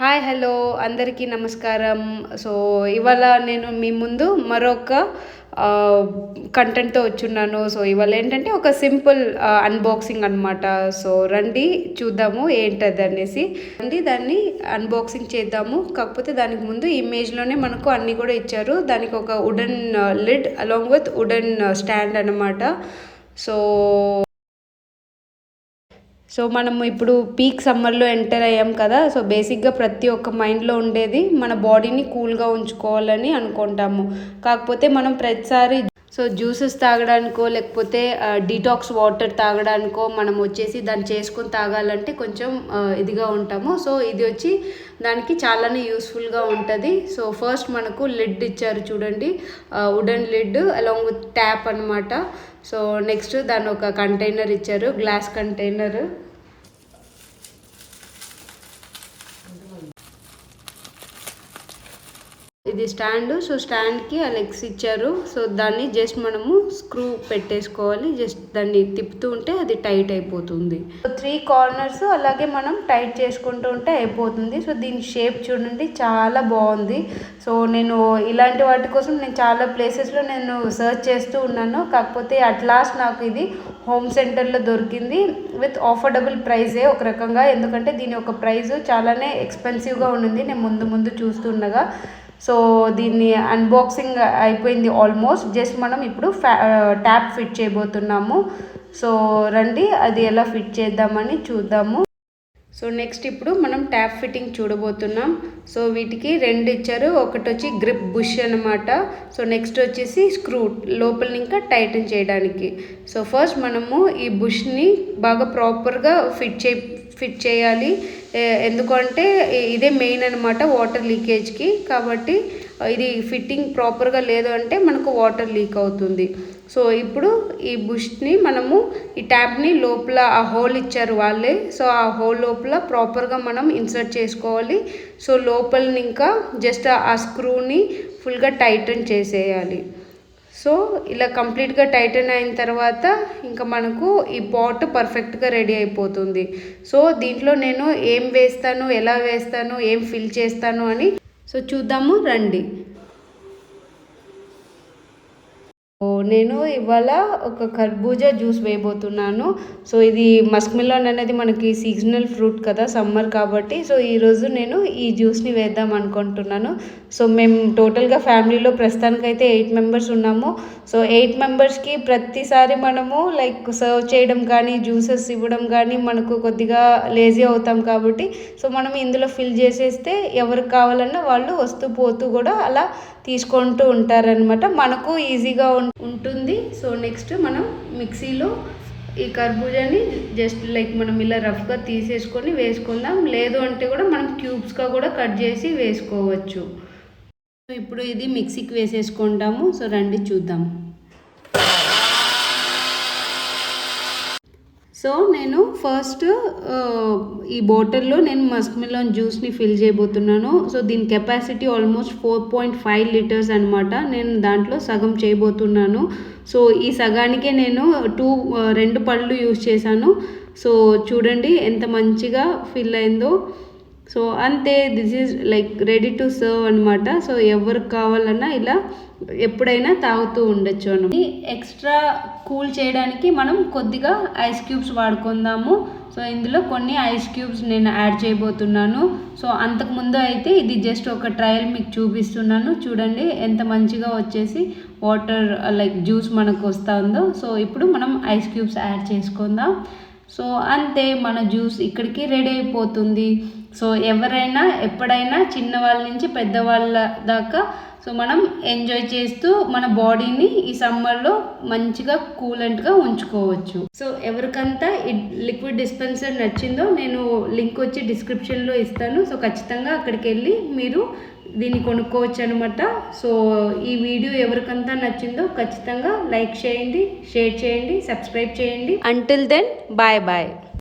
Hi hello అందరికీ నమస్కారం. So ఇవాళ నేను మీ ముందు మరొక కంటెంట్తో వచ్చున్నాను. సో ఇవాళ ఏంటంటే ఒక సింపుల్ అన్బాక్సింగ్ అనమాట. సో రండి చూద్దాము ఏంటది అనేసి. రండి దాన్ని అన్బాక్సింగ్ చేద్దాము. కాకపోతే దానికి ముందు ఇమేజ్లోనే మనకు అన్నీ కూడా ఇచ్చారు. దానికి ఒక wooden lid along with wooden stand అనమాట. సో మనము ఇప్పుడు పీక్ సమ్మర్లో ఎంటర్ అయ్యాం కదా. సో బేసిక్గా ప్రతి ఒక్క మైండ్లో ఉండేది మన బాడీని కూల్గా ఉంచుకోవాలని అనుకుంటాము. కాకపోతే మనం ప్రతిసారి జ్యూసెస్ తాగడానికో లేకపోతే డీటాక్స్ వాటర్ తాగడానికో మనం వచ్చేసి దాన్ని చేసుకొని తాగాలంటే కొంచెం ఇదిగా ఉంటాము. సో ఇది వచ్చి దానికి చాలానే యూస్ఫుల్గా ఉంటుంది. సో ఫస్ట్ మనకు లిడ్ ఇచ్చారు చూడండి, wooden lid along with tap అనమాట. సో నెక్స్ట్ దాని ఒక కంటైనర్ ఇచ్చారు, గ్లాస్ కంటైనర్. ఇది స్టాండ్. సో స్టాండ్కి ఆ లెగ్స్ ఇచ్చారు. సో దాన్ని జస్ట్ మనము స్క్రూ పెట్టేసుకోవాలి. జస్ట్ దాన్ని తిప్పుతూ ఉంటే అది టైట్ అయిపోతుంది. 3 కార్నర్స్ అలాగే మనం టైట్ చేసుకుంటూ ఉంటే అయిపోతుంది. సో దీని షేప్ చూడండి చాలా బాగుంది. సో నేను ఇలాంటి వాటి కోసం నేను చాలా ప్లేసెస్లో నేను సర్చ్ చేస్తూ ఉన్నాను. కాకపోతే అట్ లాస్ట్ నాకు ఇది హోమ్ సెంటర్లో దొరికింది విత్ ఆఫర్డబుల్ ప్రైజే ఒక రకంగా. ఎందుకంటే దీని ఒక ప్రైస్ చాలానే ఎక్స్పెన్సివ్గా ఉండింది నేను ముందు చూస్తుండగా. సో దీన్ని అన్బాక్సింగ్ అయిపోయింది ఆల్మోస్ట్. జస్ట్ మనం ఇప్పుడు ట్యాప్ ఫిట్ చేయబోతున్నాము. సో రండి అది ఎలా ఫిట్ చేద్దామని చూద్దాము. సో నెక్స్ట్ ఇప్పుడు మనం ట్యాప్ ఫిట్టింగ్ చూడబోతున్నాం. సో వీటికి 2 ఇచ్చారు. ఒకటి వచ్చి గ్రిప్ బుష్ అనమాట. సో నెక్స్ట్ వచ్చేసి స్క్రూ లోపల ఇంకా టైటన్ చేయడానికి. సో ఫస్ట్ మనము ఈ బుష్ని బాగా ప్రాపర్గా ఫిట్ చేయాలి. ఎందుకంటే ఇదే మెయిన్ అనమాట వాటర్ లీకేజ్కి. కాబట్టి ఇది ఫిట్టింగ్ ప్రాపర్గా లేదు అంటే మనకు వాటర్ లీక్ అవుతుంది. సో ఇప్పుడు ఈ బుష్ని మనము ఈ ట్యాప్ని లోపల ఆ హోల్ ఇచ్చారు వాళ్ళే. సో ఆ హోల్ లోపల ప్రాపర్గా మనం ఇన్సర్ట్ చేసుకోవాలి. సో లోపలని ఇంకా జస్ట్ ఆ స్క్రూని ఫుల్గా టైటన్ చేసేయాలి. సో ఇలా కంప్లీట్గా టైటన్ అయిన తర్వాత ఇంకా మనకు ఈ పాట్ పర్ఫెక్ట్గా రెడీ అయిపోతుంది. సో దీంట్లో నేను ఏం వేస్తాను, ఎలా వేస్తాను, ఏం ఫిల్ చేస్తాను అని సో చూద్దాము రండి. నేను ఇవాళ ఒక కర్బూజా జ్యూస్ వేయబోతున్నాను. సో ఇది మస్క్ మిలన్ అనేది మనకి సీజనల్ ఫ్రూట్ కదా సమ్మర్ కాబట్టి. సో ఈరోజు నేను ఈ జ్యూస్ని వేద్దాం అనుకుంటున్నాను. సో మేము టోటల్గా ఫ్యామిలీలో ప్రస్తుతానికైతే 8 మెంబర్స్ ఉన్నాము. సో 8 మెంబర్స్కి ప్రతిసారి మనము లైక్ సర్వ్ చేయడం కానీ జ్యూసెస్ ఇవ్వడం కానీ మనకు కొద్దిగా లేజీ అవుతాం కాబట్టి సో మనం ఇందులో ఫిల్ చేసేస్తే ఎవరికి కావాలన్నా వాళ్ళు వస్తూ పోతూ కూడా అలా తీసుకుంటూ ఉంటారనమాట. మనకు ఈజీగా ఉంటుంది. సో నెక్స్ట్ మనం మిక్సీలో ఈ కర్బూజాని జస్ట్ లైక్ మనం ఇలా రఫ్గా తీసేసుకొని వేసుకుందాం. లేదు అంటే కూడా మనం క్యూబ్స్గా కూడా కట్ చేసి వేసుకోవచ్చు. సో ఇప్పుడు ఇది మిక్సీకి వేసేసుకుంటాము. సో రండి చూద్దాం. సో నేను ఫస్ట్ ఈ బాటిల్లో నేను మస్క్ మిలన్ జ్యూస్ని ఫిల్ చేయబోతున్నాను. సో దీని కెపాసిటీ ఆల్మోస్ట్ 4.5 లీటర్స్ అనమాట. నేను దాంట్లో సగం చేయబోతున్నాను. సో ఈ సగానికే నేను 2 పళ్ళు యూజ్ చేశాను. సో చూడండి ఎంత మంచిగా ఫిల్ అయిందో. సో అంతే, this is like ready to serve అనమాట. సో ఎవరికి కావాలన్నా ఇలా ఎప్పుడైనా తాగుతూ ఉండొచ్చు అని. ఎక్స్ట్రా కూల్ చేయడానికి మనం కొద్దిగా ఐస్ క్యూబ్స్ వాడుకుందాము. సో ఇందులో కొన్ని ఐస్ క్యూబ్స్ నేను యాడ్ చేయబోతున్నాను. సో అంతకుముందు అయితే ఇది జస్ట్ ఒక ట్రయల్ మీకు చూపిస్తున్నాను. చూడండి ఎంత మంచిగా వచ్చేసి వాటర్ లైక్ జ్యూస్ మనకు వస్తుందో. సో ఇప్పుడు మనం ఐస్ క్యూబ్స్ యాడ్ చేసుకుందాం. సో అంతే, మన జ్యూస్ ఇక్కడికి రెడీ అయిపోతుంది. సో ఎవరైనా ఎప్పుడైనా చిన్నవాళ్ళ నుంచి పెద్దవాళ్ళ దాకా సో మనం ఎంజాయ్ చేస్తూ మన బాడీని ఈ సమ్మర్లో మంచిగా కూలెంట్గా ఉంచుకోవచ్చు. సో ఎవరికంతా ఈ లిక్విడ్ డిస్పెన్సర్ నచ్చిందో నేను లింక్ వచ్చి డిస్క్రిప్షన్లో ఇస్తాను. సో ఖచ్చితంగా అక్కడికి వెళ్ళి మీరు దీన్ని కొనుక్కోవచ్చు అనమాట. సో ఈ వీడియో ఎవరికంతా నచ్చిందో ఖచ్చితంగా లైక్ చేయండి, షేర్ చేయండి, సబ్స్క్రైబ్ చేయండి. Until then bye bye.